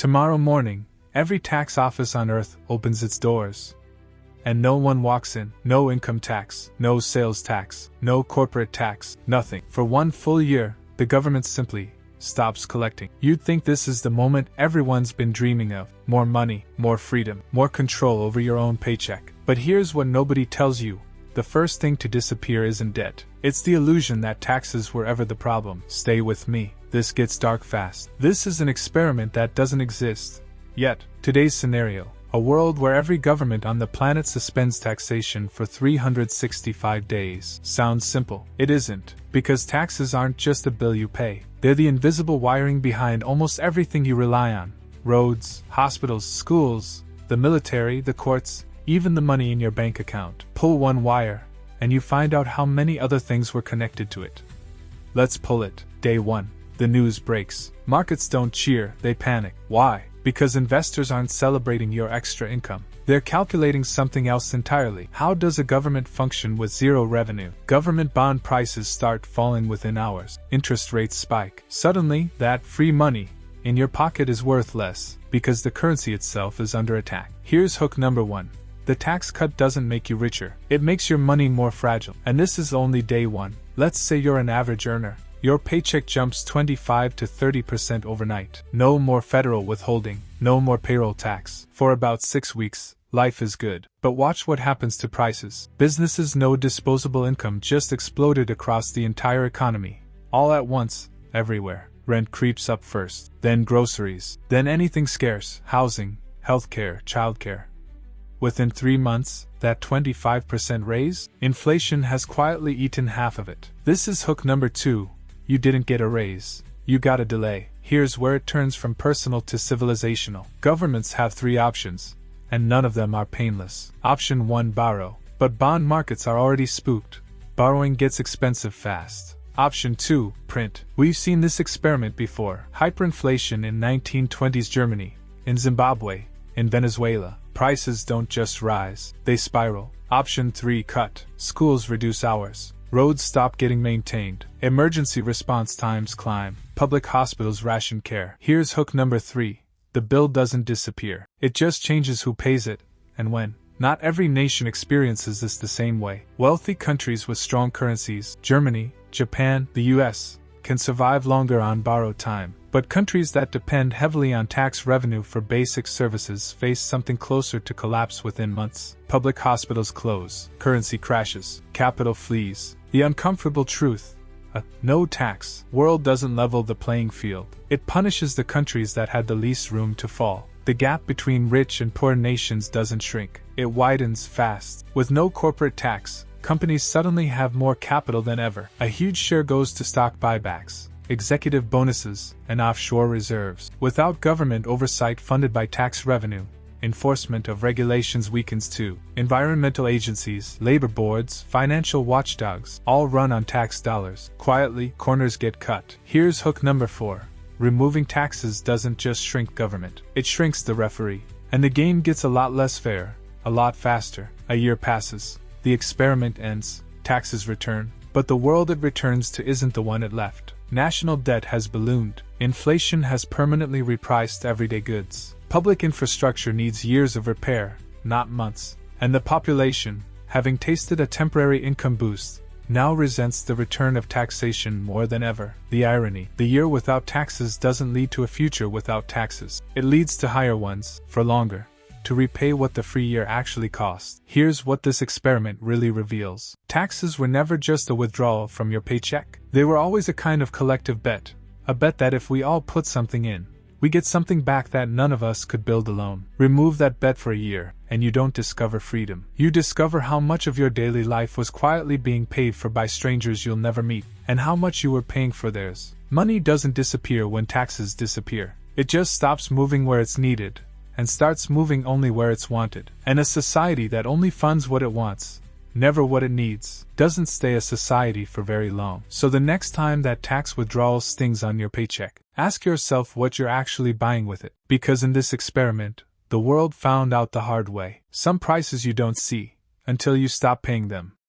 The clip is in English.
Tomorrow morning, every tax office on earth opens its doors. And no one walks in. No income tax, no sales tax, no corporate tax, nothing. For one full year, the government simply stops collecting. You'd think this is the moment everyone's been dreaming of. More money, more freedom, more control over your own paycheck. But here's what nobody tells you. The first thing to disappear isn't debt. It's the illusion that taxes were ever the problem. Stay with me. This gets dark fast. This is an experiment that doesn't exist. Yet, today's scenario, a world where every government on the planet suspends taxation for 365 days. Sounds simple. It isn't, because taxes aren't just a bill you pay. They're the invisible wiring behind almost everything you rely on. Roads, hospitals, schools, the military, the courts, even the money in your bank account. Pull one wire, and you find out how many other things were connected to it. Let's pull it. Day 1. The news breaks. Markets don't cheer, they panic. Why? Because investors aren't celebrating your extra income. They're calculating something else entirely. How does a government function with zero revenue? Government bond prices start falling within hours. Interest rates spike. Suddenly, that free money in your pocket is worth less, because the currency itself is under attack. Here's hook number 1. The tax cut doesn't make you richer. It makes your money more fragile. And this is only day 1. Let's say you're an average earner. Your paycheck jumps 25 to 30% overnight. No more federal withholding, no more payroll tax. For about 6 weeks, life is good. But watch what happens to prices. Businesses' no disposable income just exploded across the entire economy. All at once, everywhere. Rent creeps up first, then groceries, then anything scarce, housing, healthcare, childcare. Within 3 months, that 25% raise, inflation has quietly eaten half of it. This is hook number 2. You didn't get a raise. You got a delay. Here's where it turns from personal to civilizational. Governments have 3 options, and none of them are painless. Option 1, borrow. But bond markets are already spooked. Borrowing gets expensive fast. Option 2, print. We've seen this experiment before. Hyperinflation in 1920s Germany, in Zimbabwe, in Venezuela. Prices don't just rise, they spiral. Option 3, cut. Schools reduce hours. Roads stop getting maintained. Emergency response times climb. Public hospitals ration care. Here's hook number 3. The bill doesn't disappear. It just changes who pays it, and when. Not every nation experiences this the same way. Wealthy countries with strong currencies, Germany, Japan, the US, can survive longer on borrowed time. But countries that depend heavily on tax revenue for basic services face something closer to collapse within months. Public hospitals close, currency crashes, capital flees. The uncomfortable truth: a no tax world doesn't level the playing field. It punishes the countries that had the least room to fall. The gap between rich and poor nations doesn't shrink, it widens fast. With no corporate tax, companies suddenly have more capital than ever. A huge share goes to stock buybacks, executive bonuses, and offshore reserves. Without government oversight funded by tax revenue, enforcement of regulations weakens too. Environmental agencies, labor boards, financial watchdogs, all run on tax dollars. Quietly, corners get cut. Here's hook number 4. Removing taxes doesn't just shrink government, it shrinks the referee. And the game gets a lot less fair, a lot faster. A year passes. The experiment ends. Taxes return. But the world it returns to isn't the one it left. National debt has ballooned. Inflation has permanently repriced everyday goods. Public infrastructure needs years of repair, not months. And the population, having tasted a temporary income boost, now resents the return of taxation more than ever. The irony: the year without taxes doesn't lead to a future without taxes. It leads to higher ones, for longer, to repay what the free year actually cost. Here's what this experiment really reveals. Taxes were never just a withdrawal from your paycheck. They were always a kind of collective bet. A bet that if we all put something in, we get something back that none of us could build alone. Remove that bet for a year, and you don't discover freedom. You discover how much of your daily life was quietly being paid for by strangers you'll never meet, and how much you were paying for theirs. Money doesn't disappear when taxes disappear. It just stops moving where it's needed, and starts moving only where it's wanted. And a society that only funds what it wants, never what it needs, doesn't stay a society for very long. So the next time that tax withdrawal stings on your paycheck, ask yourself what you're actually buying with it. Because in this experiment, the world found out the hard way. Some prices you don't see until you stop paying them.